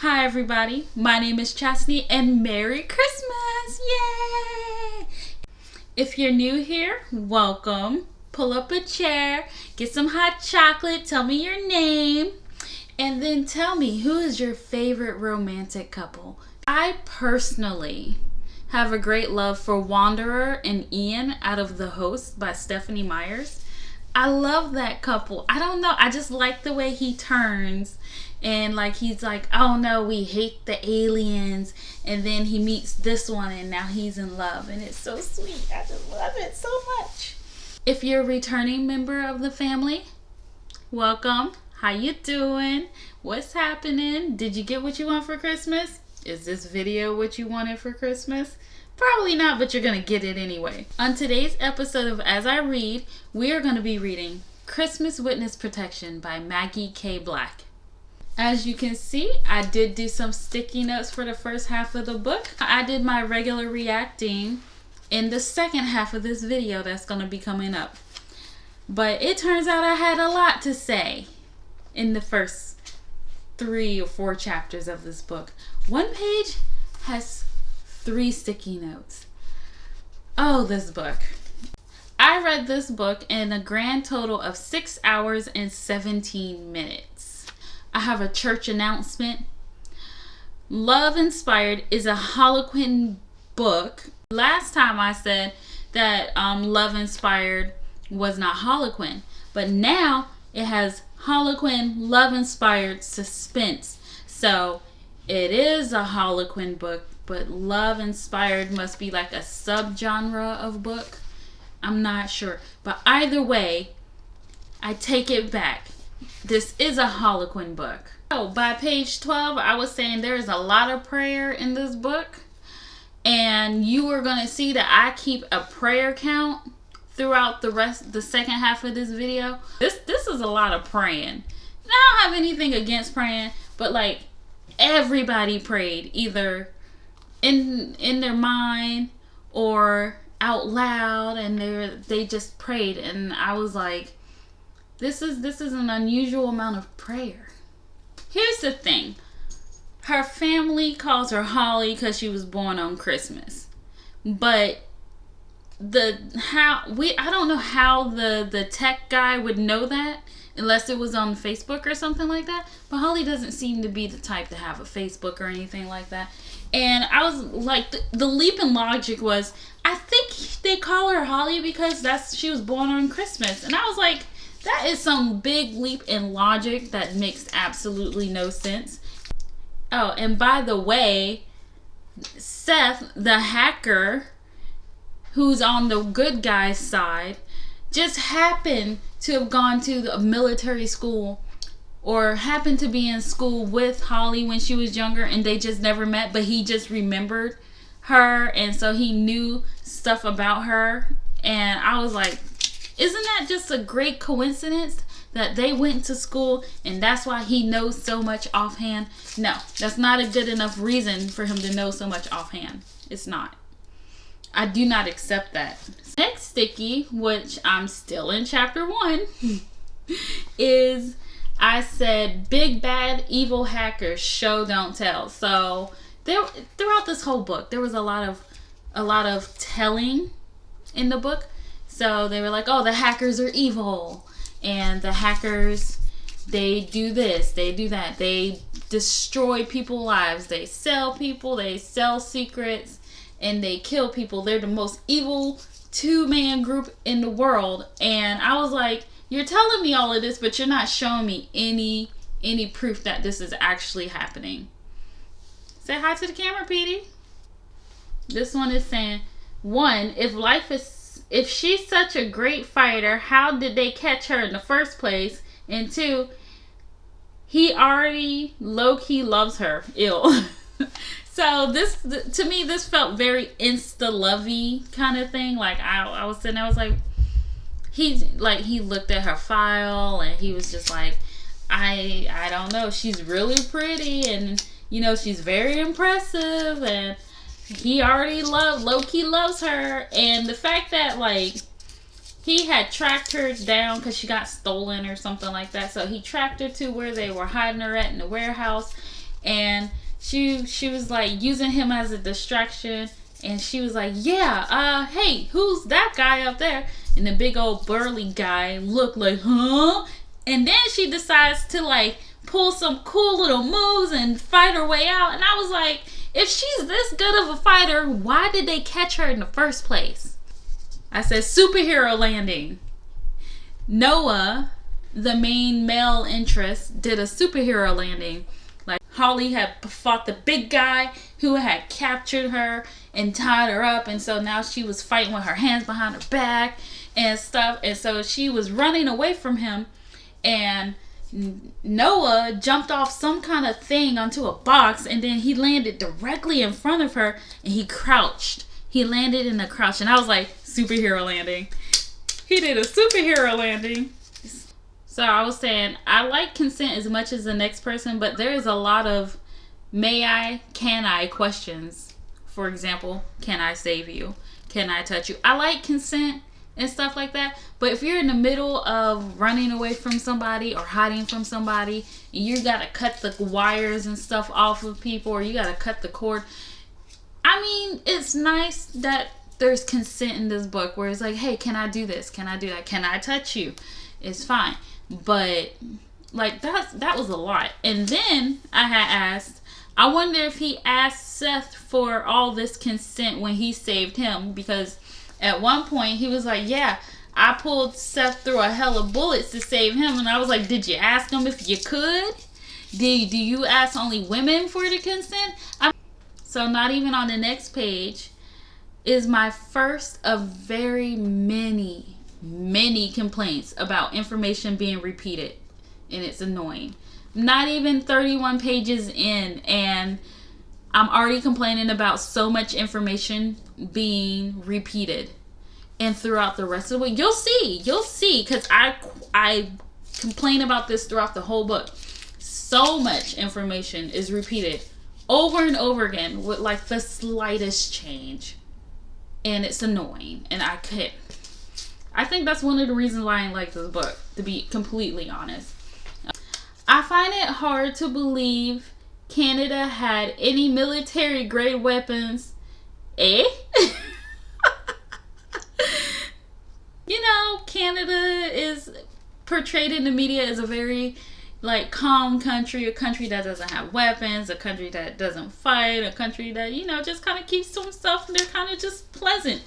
Hi everybody, my name is Chastiny and Merry Christmas! Yay! If you're new here, welcome. Pull up a chair, get some hot chocolate, tell me your name, and then tell me who is your favorite romantic couple. I personally have a great love for Wanderer and Ian out of The Host by Stephanie Meyers. I love that couple. I don't know, I just like the way he turns. And he's like, oh no, we hate the aliens. And then he meets this one and now he's in love. And it's so sweet. I just love it so much. If you're a returning member of the family, welcome. How you doing? What's happening? Did you get what you want for Christmas? Is this video what you wanted for Christmas? Probably not, but you're going to get it anyway. On today's episode of As I Read, we are going to be reading Christmas Witness Protection by Maggie K. Black. As you can see, I did do some sticky notes for the first half of the book. I did my regular reacting in the second half of this video that's going to be coming up. But it turns out I had a lot to say in the first 3 or 4 chapters of this book. One page has 3 sticky notes. Oh, this book. I read this book in a grand total of 6 hours and 17 minutes. I have a church announcement. Love Inspired is a Harlequin book. Last time I said that Love Inspired was not Harlequin, but now it has Harlequin Love Inspired Suspense. So it is a Harlequin book, but Love Inspired must be like a subgenre of book. I'm not sure, but either way, I take it back. This is a Harlequin book. So by page 12, I was saying there is a lot of prayer in this book. And you are going to see that I keep a prayer count throughout the second half of this video. This is a lot of praying. And I don't have anything against praying, but everybody prayed either in their mind or out loud, and they just prayed. And I was like, This is an unusual amount of prayer. Here's the thing. Her family calls her Holly because she was born on Christmas. But I don't know how the tech guy would know that unless it was on Facebook or something like that. But Holly doesn't seem to be the type to have a Facebook or anything like that. And I was like, the leap in logic was, I think they call her Holly because she was born on Christmas. And I was like, that is some big leap in logic that makes absolutely no sense. Oh, and by the way, Seth, the hacker, who's on the good guy's side, just happened to have gone to a military school or happened to be in school with Holly when she was younger, and they just never met, but he just remembered her, and so he knew stuff about her. And I was like, isn't that just a great coincidence that they went to school and that's why he knows so much offhand? No, that's not a good enough reason for him to know so much offhand. It's not. I do not accept that. Next sticky, which I'm still in chapter 1, is I said big bad evil hacker, show don't tell. So throughout this whole book, there was a lot of telling in the book. So they were like, oh, the hackers are evil. And the hackers, they do this, they do that. They destroy people's lives. They sell people, they sell secrets, and they kill people. They're the most evil 2-man group in the world. And I was like, you're telling me all of this, but you're not showing me any proof that this is actually happening. Say hi to the camera, Petey. This one is saying, 1, if she's such a great fighter, how did they catch her in the first place? And 2, he already low-key loves her. Ew. So to me, this felt very insta-lovey kind of thing. I was sitting there, I was like, he looked at her file and he was just like, I don't know, she's really pretty and, she's very impressive, and he already low-key loves her. And the fact that he had tracked her down because she got stolen or something like that. So he tracked her to where they were hiding her at in the warehouse. and she was like using him as a distraction, and she was like, yeah, hey, who's that guy up there? And the big old burly guy looked like, huh? And then she decides to like pull some cool little moves and fight her way out. And I was like, if she's this good of a fighter, why did they catch her in the first place? I said superhero landing. Noah, the main male interest, did a superhero landing. Like Holly had fought the big guy who had captured her and tied her up, and so now she was fighting with her hands behind her back and stuff, and so she was running away from him, and Noah jumped off some kind of thing onto a box, and then he landed directly in front of her, and he crouched. He landed in a crouch, and I was like, superhero landing. He did a superhero landing. So I was saying, I like consent as much as the next person, but there is a lot of may I, can I questions. For example, can I save you? Can I touch you? I like consent and stuff like that, but if you're in the middle of running away from somebody or hiding from somebody, and you gotta cut the wires and stuff off of people, or you gotta cut the cord, I mean, it's nice that there's consent in this book where it's like, hey, can I do this? Can I do that? Can I touch you? It's fine. But like that was a lot. And then I had asked, I wonder if he asked Seth for all this consent when he saved him, because at one point he was like, yeah, I pulled Seth through a hell of bullets to save him. And I was like, did you ask him if you could? Do you ask only women for the consent? So not even on the next page is my first of very many complaints about information being repeated, and it's annoying. Not even 31 pages in, and I'm already complaining about so much information being repeated. And throughout the rest of the week, you'll see, because I complain about this throughout the whole book. So much information is repeated over and over again with like the slightest change, and it's annoying, and I think that's one of the reasons why I like this book, to be completely honest. I find it hard to believe Canada had any military grade weapons. You know, Canada is portrayed in the media as a very like calm country, a country that doesn't have weapons, a country that doesn't fight, a country that, you know, just kind of keeps to himself, and they're kind of just pleasant.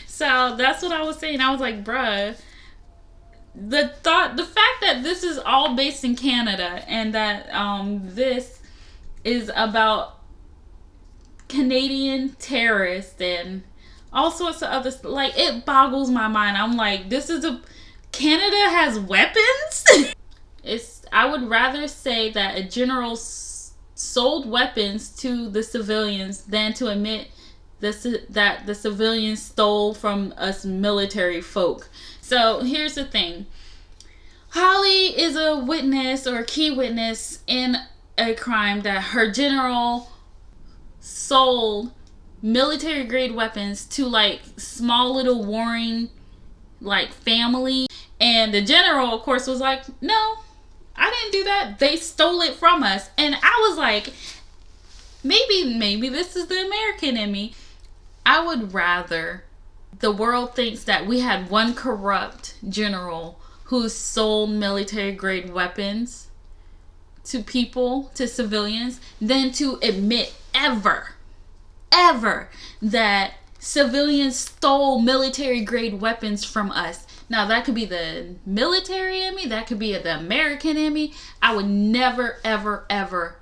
So that's what I was saying. I was like, bruh, the fact that this is all based in Canada, and that this is about Canadian terrorists and all sorts of other stuff, like, it boggles my mind. I'm like, Canada has weapons? I would rather say that a general sold weapons to the civilians than to admit that the civilians stole from us military folk. So here's the thing. Holly is a witness, or a key witness, in a crime that her general sold military grade weapons to like small little warring like family. And the general, of course, was like, no, I didn't do that. They stole it from us. And I was like, maybe this is the American in me. I would rather the world thinks that we had one corrupt general who sold military grade weapons to people, to civilians, than to admit ever that civilians stole military grade weapons from us. Now, that could be the military in me, that could be the American in me. I would never, ever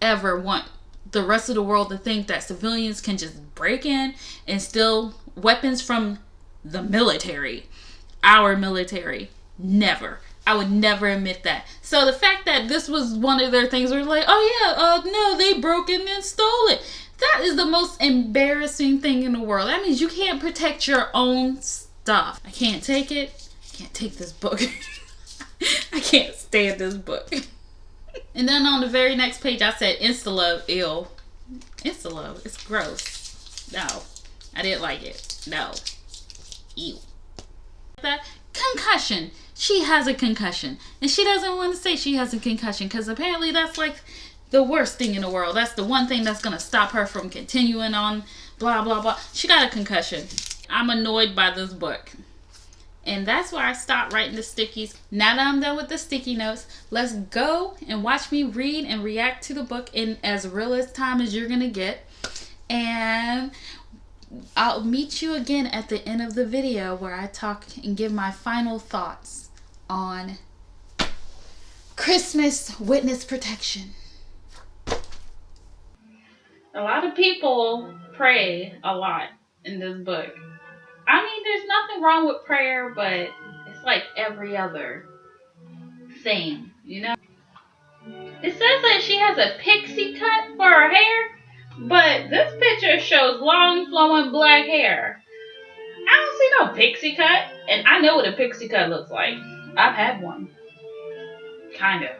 want the rest of the world to think that civilians can just break in and steal weapons from the military, our military. Never. I would never admit that. So the fact that this was one of their things where like, oh yeah, no, they broke in and stole it. That is the most embarrassing thing in the world. That means you can't protect your own stuff. I can't take it. I can't take this book. I can't stand this book. And then on the very next page, I said, Insta-love, ew. Insta-love, it's gross. No, I didn't like it. No. Ew. That concussion. She has a concussion. And she doesn't want to say she has a concussion, because apparently that's like The worst thing in the world. That's the one thing that's going to stop her from continuing on, blah, blah, blah. She got a concussion. I'm annoyed by this book. And that's why I stopped writing the stickies. Now that I'm done with the sticky notes, let's go and watch me read and react to the book in as real as time as you're going to get. And I'll meet you again at the end of the video where I talk and give my final thoughts on Christmas witness protection. A lot of people pray a lot in this book. I mean, there's nothing wrong with prayer, but it's like every other thing, you know? It says that she has a pixie cut for her hair, but this picture shows long, flowing black hair. I don't see no pixie cut, and I know what a pixie cut looks like. I've had one. Kind of.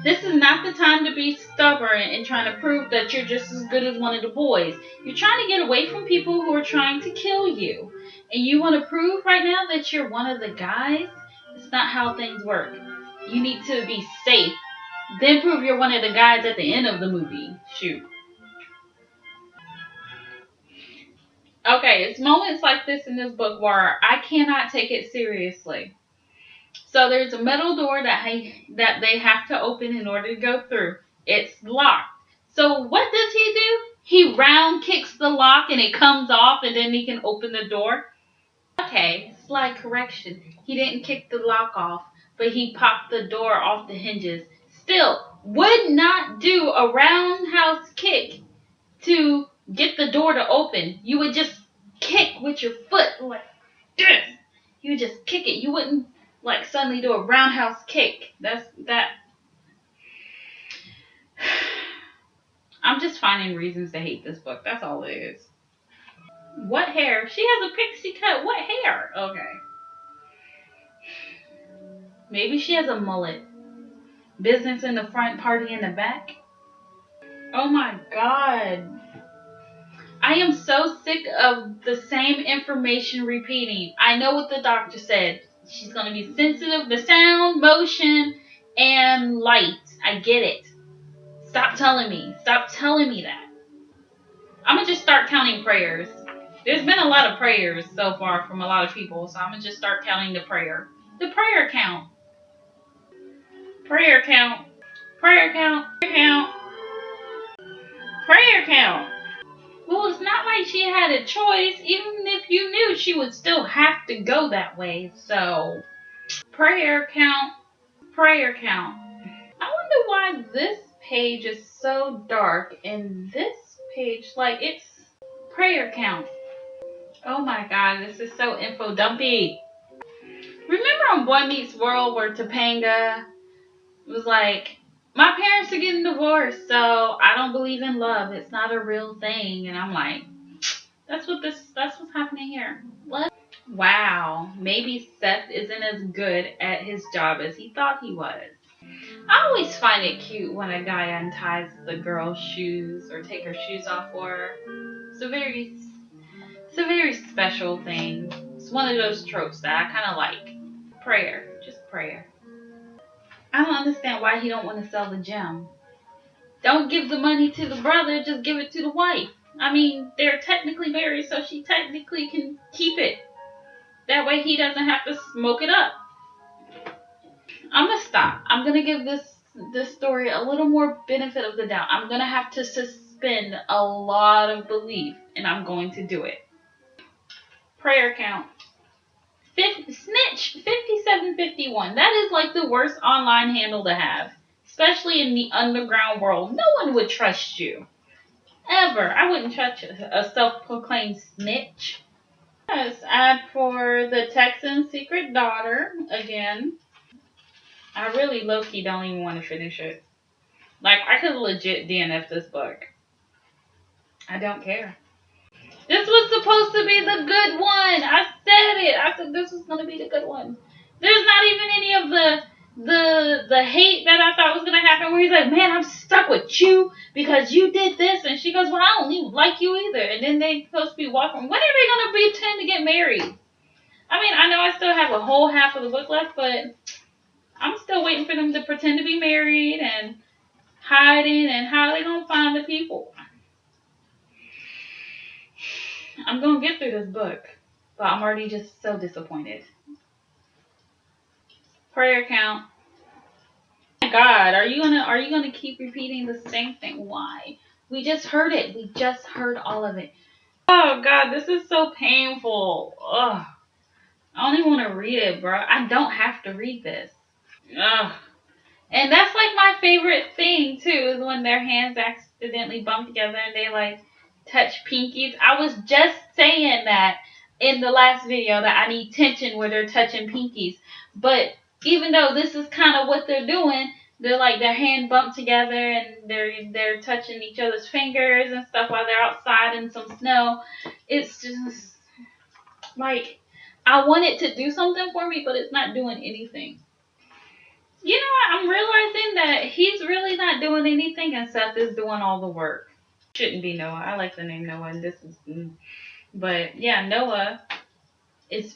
This is not the time to be stubborn and trying to prove that you're just as good as one of the boys. You're trying to get away from people who are trying to kill you. And you want to prove right now that you're one of the guys? It's not how things work. You need to be safe. Then prove you're one of the guys at the end of the movie. Shoot. Okay, it's moments like this in this book where I cannot take it seriously. So there's a metal door that they have to open in order to go through. It's locked. So what does he do? He round kicks the lock and it comes off and then he can open the door. Okay, slight correction. He didn't kick the lock off, but he popped the door off the hinges. Still, would not do a roundhouse kick to get the door to open. You would just kick with your foot like this. You would just kick it. You wouldn't like suddenly do a roundhouse kick. That. I'm just finding reasons to hate this book. That's all it is. What hair? She has a pixie cut. What hair? Okay. Maybe she has a mullet. Business in the front, party in the back. Oh my god. I am so sick of the same information repeating. I know what the doctor said. She's going to be sensitive to sound, motion, and light. I get it. Stop telling me. Stop telling me that. I'm going to just start counting prayers. There's been a lot of prayers so far from a lot of people, so I'm going to just start counting the prayer. The prayer count. Prayer count. Prayer count. Prayer count. Prayer count. Well, it's not like she had a choice. Even if you knew, she would still have to go that way. So, prayer count. Prayer count. I wonder why this page is so dark and this page, like, it's prayer count. Oh my god, this is so info dumpy. Remember on Boy Meets World where Topanga was like, my parents are getting divorced, so I don't believe in love. It's not a real thing. And I'm like, that's what's happening here. What? Wow. Maybe Seth isn't as good at his job as he thought he was. I always find it cute when a guy unties the girl's shoes or take her shoes off for her. It's a very special thing. It's one of those tropes that I kind of like. Prayer. Just prayer. I don't understand why he don't want to sell the gem. Don't give the money to the brother, just give it to the wife. I mean, they're technically married, so she technically can keep it. That way he doesn't have to smoke it up. I'm going to stop. I'm going to give this story a little more benefit of the doubt. I'm going to have to suspend a lot of belief, and I'm going to do it. Prayer count. Snitch 5751. That is like the worst online handle to have. Especially in the underground world. No one would trust you. Ever. I wouldn't trust a self-proclaimed snitch. Yes, ad for the Texan Secret Daughter again. I really low-key don't even want to finish it. Like, I could legit DNF this book. I don't care. This was supposed to be the good one. I said it. I said this was going to be the good one. There's not even any of the hate that I thought was going to happen where he's like, man, I'm stuck with you because you did this. And she goes, well, I don't even like you either. And then they supposed to be walking. When are they going to pretend to get married? I mean, I know I still have a whole half of the book left, but I'm still waiting for them to pretend to be married and hiding, and how are they gonna find the people? I'm gonna get through this book, but I'm already just so disappointed. Prayer count. Oh my God, are you gonna keep repeating the same thing? Why? We just heard it. We just heard all of it. Oh God, this is so painful. Ugh. I don't even want to read it, bro. I don't have to read this. Ugh. And that's like my favorite thing too, is when their hands accidentally bump together and they like touch pinkies. I was just saying that in the last video that I need tension where they're touching pinkies. But even though this is kind of what they're doing, they're like their hand bumped together and they're touching each other's fingers and stuff while they're outside in some snow. It's just like I want it to do something for me, but it's not doing anything. You know what? I'm realizing that he's really not doing anything and Seth is doing all the work. Shouldn't be Noah. I like the name Noah, and this is. But yeah, Noah is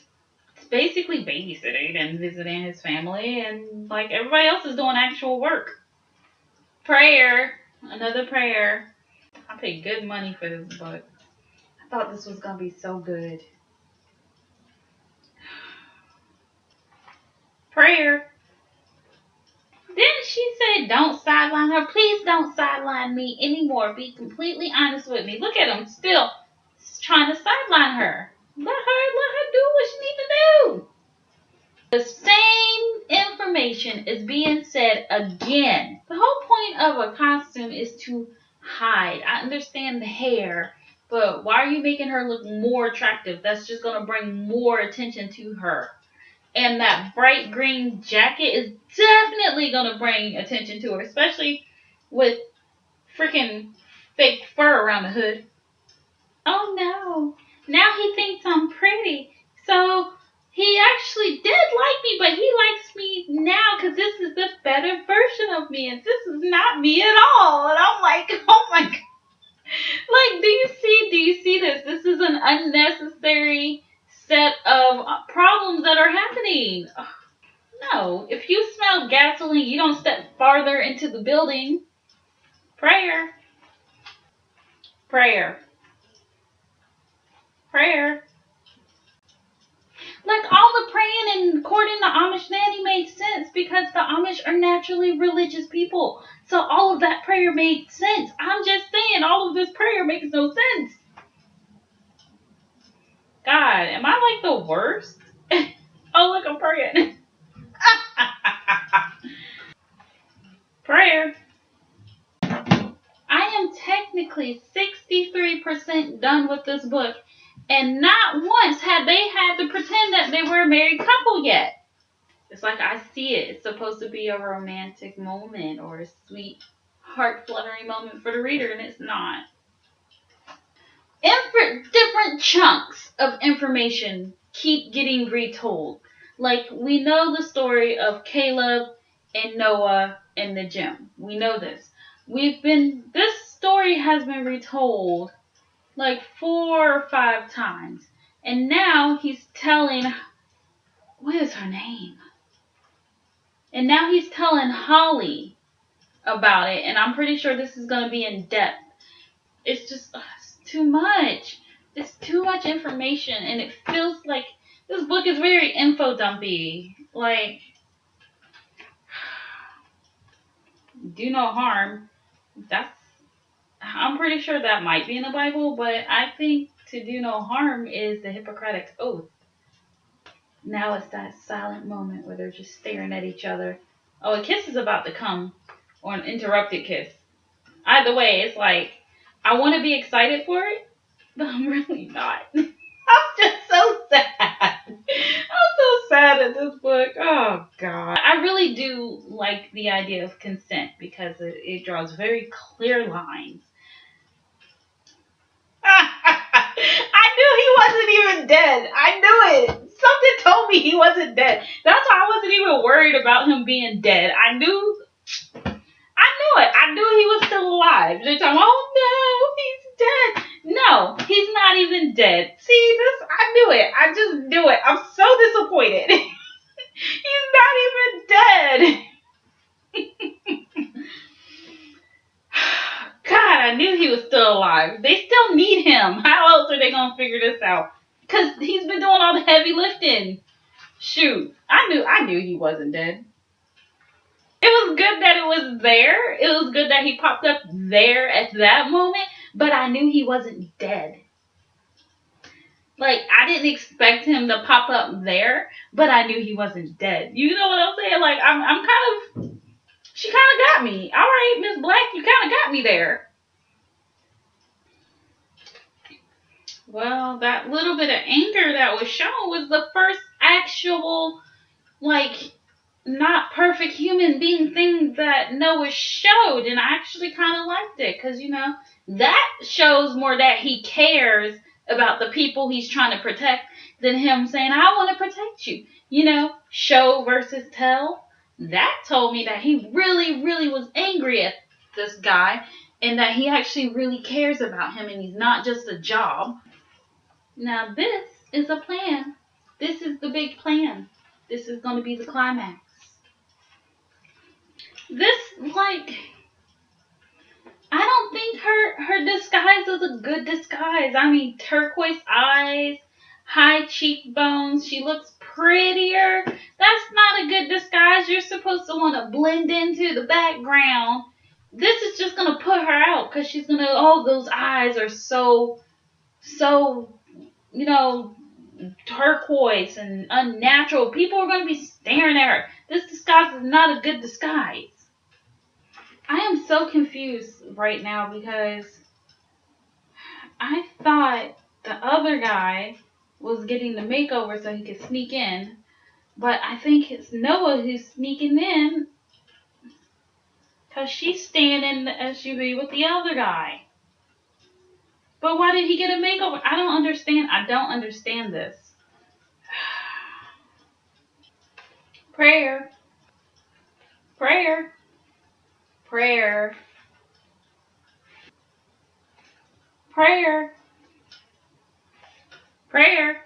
basically babysitting and visiting his family, and like everybody else is doing actual work. Prayer. Another prayer. I paid good money for this book. I thought this was going to be so good. Prayer. Then she said, don't sideline her. Please don't sideline me anymore. Be completely honest with me. Look at him still trying to sideline her. Let her do what she needs to do. The same information is being said again. The whole point of a costume is to hide. I understand the hair, but why are you making her look more attractive? That's just going to bring more attention to her. And that bright green jacket is definitely going to bring attention to her, especially with freaking fake fur around the hood. Oh no. Now he thinks I'm pretty. So he actually did like me, but he likes me now because this is the better version of me, and this is not me at all. And I'm like, oh my God. Like, do you see this? This is an unnecessary set of problems that are happening. No, if you smell gasoline, you don't step farther into the building. Prayer. Prayer. Prayer. Like all the praying and courting the Amish nanny made sense because the Amish are naturally religious people. So all of that prayer made sense. I'm just saying all of this prayer makes no sense. God, am I like the worst? Oh, look, I'm praying. Prayer. I am technically 63% done with this book, and not once had they had to pretend that they were a married couple yet. It's like I see it. It's supposed to be a romantic moment or a sweet, heart-fluttering moment for the reader, and it's not. Different chunks of information keep getting retold. Like, we know the story of Caleb and Noah in the gym. We know this. This story has been retold like 4 or 5 times. And now he's telling, what is her name? And now he's telling Holly about it. And I'm pretty sure this is going to be in depth. It's just, it's too much. It's too much information. And it feels like this book is very info dumpy. Like, do no harm. I'm pretty sure that might be in the Bible, but I think to do no harm is the Hippocratic Oath. Now it's that silent moment where they're just staring at each other. Oh, a kiss is about to come, or an interrupted kiss. Either way, it's like, I want to be excited for it, but I'm really not. I'm just so sad. I'm so sad at this book. Oh, God. I really do like the idea of consent because it draws very clear lines. I knew he wasn't even dead. I knew it. Something told me he wasn't dead. That's why I wasn't even worried about him being dead. I knew it. I knew he was still alive. They're talking, oh no, he's dead. No, he's not even dead. See, I knew it. I just knew it. I'm so disappointed. He's not even dead. God, I knew he was still alive. They still need him. How else are they gonna figure this out? Cause he's been doing all the heavy lifting. Shoot, I knew he wasn't dead. It was good that it was there. It was good that he popped up there at that moment. But I knew he wasn't dead. Like, I didn't expect him to pop up there, but I knew he wasn't dead. You know what I'm saying? Like, I'm kind of, she kind of got me. All right, Miss Black, you kind of got me there. Well, that little bit of anger that was shown was the first actual, like, not perfect human being thing that Noah showed, and I actually kind of liked it because that shows more that he cares about the people he's trying to protect than him saying, I want to protect you. Show versus tell. That told me that he really, really was angry at this guy and that he actually really cares about him and he's not just a job. Now, this is a plan. This is the big plan. This is going to be the climax. This, like, I don't think her disguise is a good disguise. I mean, turquoise eyes, high cheekbones. She looks prettier. That's not a good disguise. You're supposed to want to blend into the background. This is just going to put her out because she's going to, oh, those eyes are so, turquoise and unnatural. People are going to be staring at her. This disguise is not a good disguise. I am so confused right now because I thought the other guy was getting the makeover so he could sneak in, but I think it's Noah who's sneaking in because she's staying in the SUV with the other guy. But why did he get a makeover? I don't understand. I don't understand this. Prayer. Prayer. Prayer. Prayer. Prayer.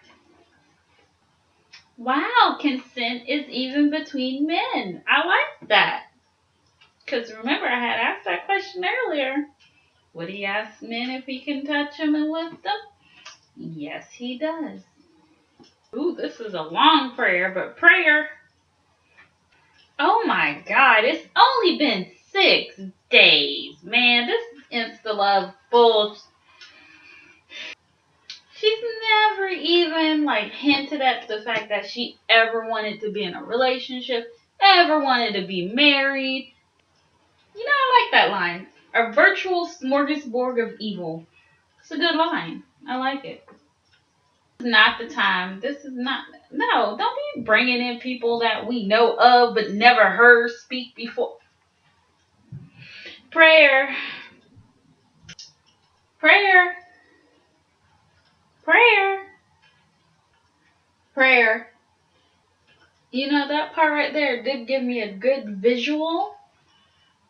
Wow, consent is even between men. I like that. Because remember, I had asked that question earlier. Would he ask men if he can touch them and lift them? Yes, he does. Ooh, this is a long prayer, but prayer. Oh my God, it's only been 6 days. Man, this insta-love bullshit. She's never even hinted at the fact that she ever wanted to be in a relationship, ever wanted to be married. I like that line. A virtual smorgasbord of evil. It's a good line. I like it. This is not the time. This is not. No, don't be bringing in people that we know of but never heard speak before. Prayer. Prayer. Prayer. Prayer. That part right there did give me a good visual,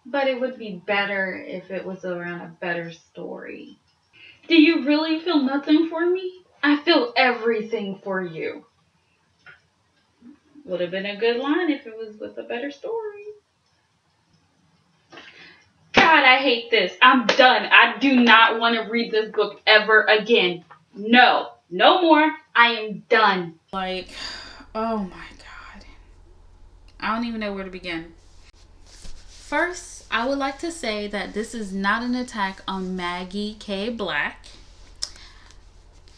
but it would be better if it was around a better story. Do you really feel nothing for me? I feel everything for you. Would have been a good line if it was with a better story. God, I hate this. I'm done. I do not want to read this book ever again. No. No more. I am done. Oh my God. I don't even know where to begin. First, I would like to say that this is not an attack on Maggie K. Black.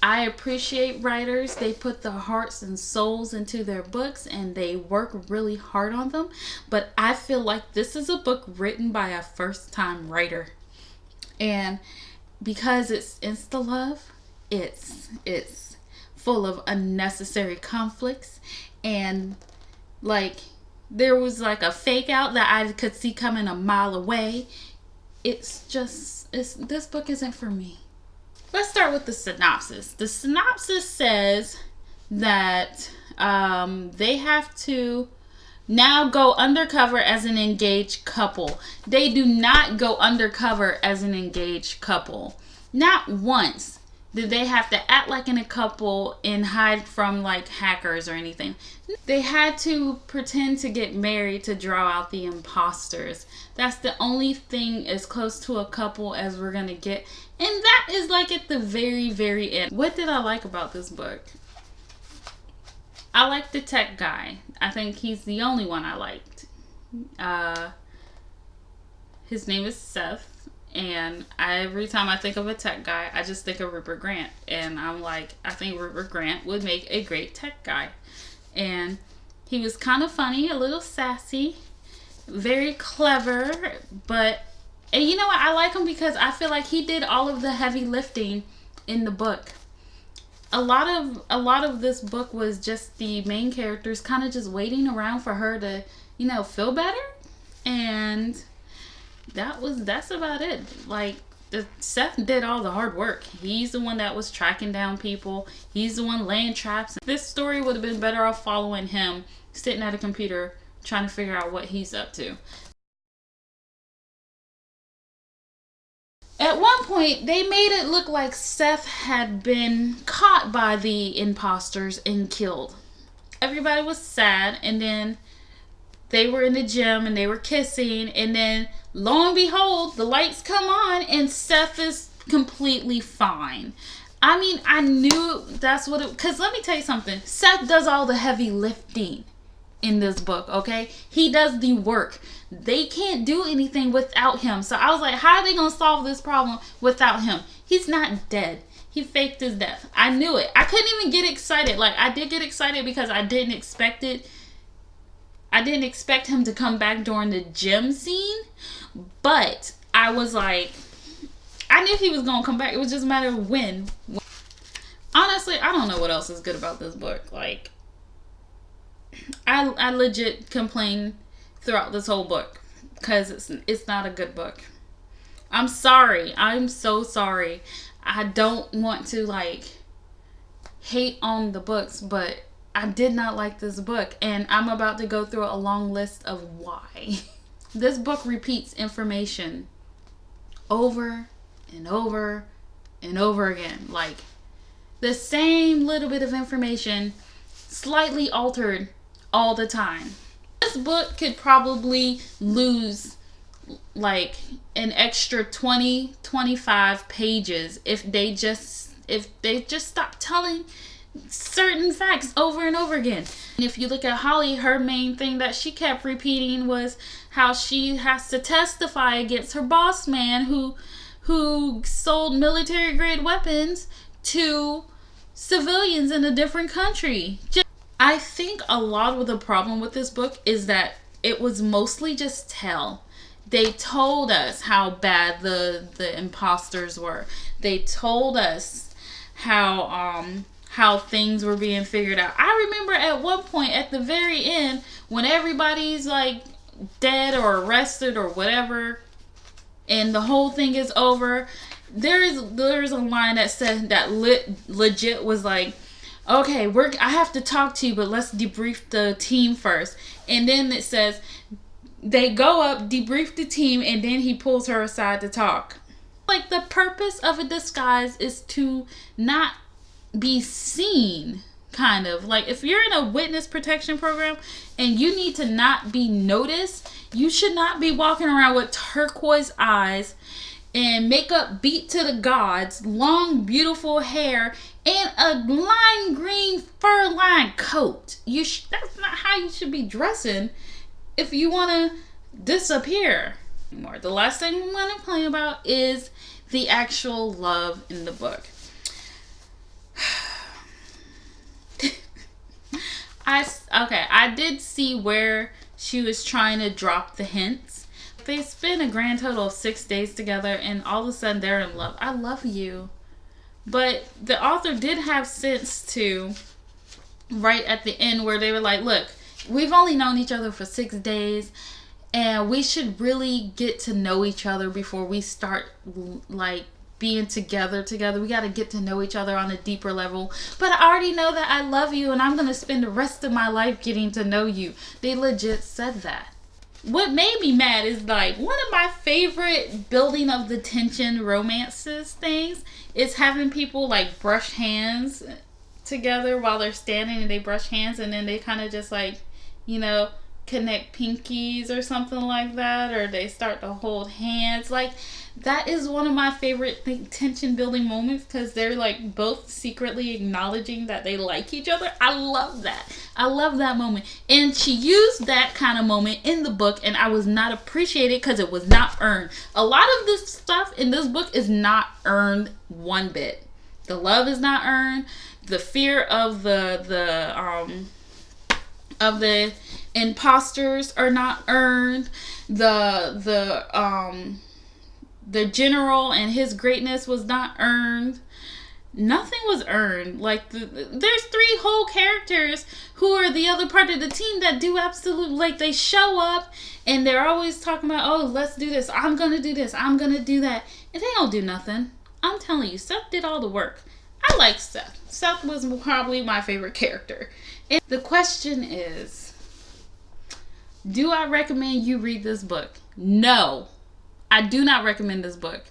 I appreciate writers. They put their hearts and souls into their books and they work really hard on them. But I feel like this is a book written by a first-time writer. And because it's insta-love, it's full of unnecessary conflicts. And there was a fake out that I could see coming a mile away. This book isn't for me. Let's start with the synopsis. The synopsis says that they have to now go undercover as an engaged couple. They do not go undercover as an engaged couple. Not once. Did they have to act like in a couple and hide from like hackers or anything? They had to pretend to get married to draw out the imposters. That's the only thing as close to a couple as we're gonna get. And that is like at the very, very end. What did I like about this book? I like the tech guy. I think he's the only one I liked. His name is Seth. And every time I think of a tech guy, I just think of Rupert Grant. And I'm like, I think Rupert Grant would make a great tech guy. And he was kind of funny, a little sassy, very clever. And you know what? I like him because I feel like he did all of the heavy lifting in the book. A lot of this book was just the main characters kind of just waiting around for her to, feel better. And that's about it. Like, Seth did all the hard work. He's the one that was tracking down people. He's the one laying traps. This story would have been better off following him sitting at a computer trying to figure out what he's up to. At one point, they made it look like Seth had been caught by the imposters and killed. Everybody was sad, and then they were in the gym and they were kissing, and then lo and behold, the lights come on and Seth is completely fine. I mean, I knew that's what it... Because let me tell you something. Seth does all the heavy lifting in this book, okay? He does the work. They can't do anything without him. So I was like, how are they going to solve this problem without him? He's not dead. He faked his death. I knew it. I couldn't even get excited. Like, I did get excited because I didn't expect it. I didn't expect him to come back during the gym scene, but I was like, I knew he was going to come back. It was just a matter of when. Honestly, I don't know what else is good about this book. Like, I legit complain throughout this whole book because it's not a good book. I'm sorry. I'm so sorry. I don't want to, like, hate on the books, but I did not like this book, and I'm about to go through a long list of why. This book repeats information over and over and over again. Like, the same little bit of information, slightly altered all the time. This book could probably lose like an extra 20-25 pages if they just stop telling certain facts over and over again. And if you look at Holly, her main thing that she kept repeating was how she has to testify against her boss man who sold military grade weapons to civilians in a different country. I think a lot of the problem with this book is that it was mostly just tell. They told us how bad the imposters were. They told us how things were being figured out. I remember at one point at the very end when everybody's like dead or arrested or whatever and the whole thing is over, there's a line that said that legit was like, okay, I have to talk to you, but let's debrief the team first. And then it says they go up, debrief the team, and then he pulls her aside to talk. Like, the purpose of a disguise is to not be seen, kind of. Like, if you're in a witness protection program and you need to not be noticed, you should not be walking around with turquoise eyes and makeup beat to the gods, long, beautiful hair, and a lime green fur-lined coat. That's not how you should be dressing if you want to disappear. The last thing I'm going to complain about is the actual love in the book. I did see where she was trying to drop the hints. They spent a grand total of 6 days together and all of a sudden they're in love. I love you. But the author did have sense to write at the end where they were like, look, we've only known each other for 6 days and we should really get to know each other before we start like being together. We got to get to know each other on a deeper level. But I already know that I love you and I'm going to spend the rest of my life getting to know you. They legit said that. what made me mad is like one of my favorite building of the tension romances things is having people like brush hands together while they're standing, and they brush hands and then they kind of just like, you know, connect pinkies or something like that, or they start to hold hands. Like that is one of my favorite tension building moments, because they're like both secretly acknowledging that they like each other. I love that. I love that moment. And she used that kind of moment in the book, and I was not appreciated because it was not earned. A lot of this stuff in this book is not earned one bit. The love is not earned. The fear of the imposters are not earned. The general and his greatness was not earned. Nothing was earned. Like there's 3 whole characters who are the other part of the team that do absolutely, like, they show up and they're always talking about, oh, let's do this, I'm gonna do this, I'm gonna do that, and they don't do nothing. I'm telling you, Seth did all the work. I like Seth. Seth was probably my favorite character. And the question is, do I recommend you read this book? No, I do not recommend this book.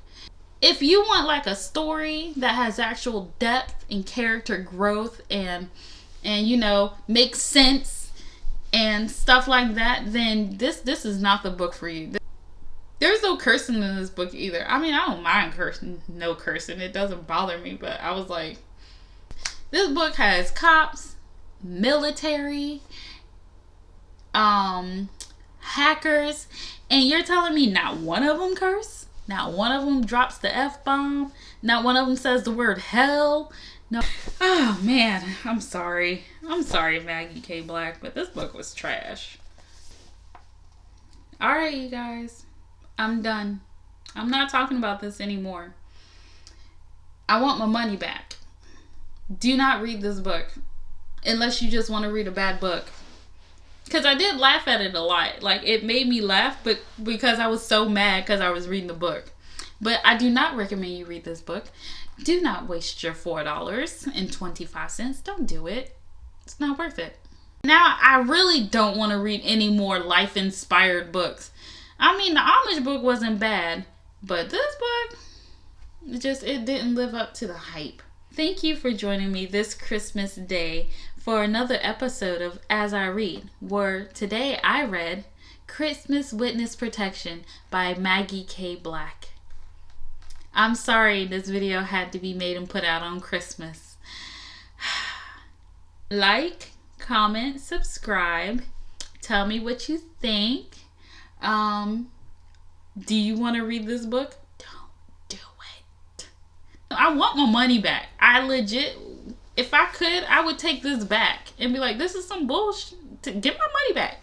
If you want like a story that has actual depth and character growth and you know, makes sense and stuff like that, then this is not the book for you. There's no cursing in this book either. I mean, I don't mind cursing. No cursing. It doesn't bother me. But I was like, this book has cops, military, hackers, and you're telling me not one of them curse? Not one of them drops the F-bomb? Not one of them says the word hell? No. Oh, man. I'm sorry. I'm sorry, Maggie K. Black, but this book was trash. Alright, you guys. I'm done. I'm not talking about this anymore. I want my money back. Do not read this book unless you just want to read a bad book. Because I did laugh at it a lot. Like, it made me laugh, but because I was so mad because I was reading the book. But I do not recommend you read this book. Do not waste your $4.25. Don't do it. It's not worth it. Now, I really don't want to read any more life-inspired books. I mean, the Amish book wasn't bad, but this book, it didn't live up to the hype. Thank you for joining me this Christmas day for another episode of As I Read, where today I read Christmas Witness Protection by Maggie K. Black. I'm sorry this video had to be made and put out on Christmas. Like, comment, subscribe, tell me what you think. Do you want to read this book? Don't do it. I want my money back. I legit, if I could, I would take this back and be like, this is some bullshit. Get my money back.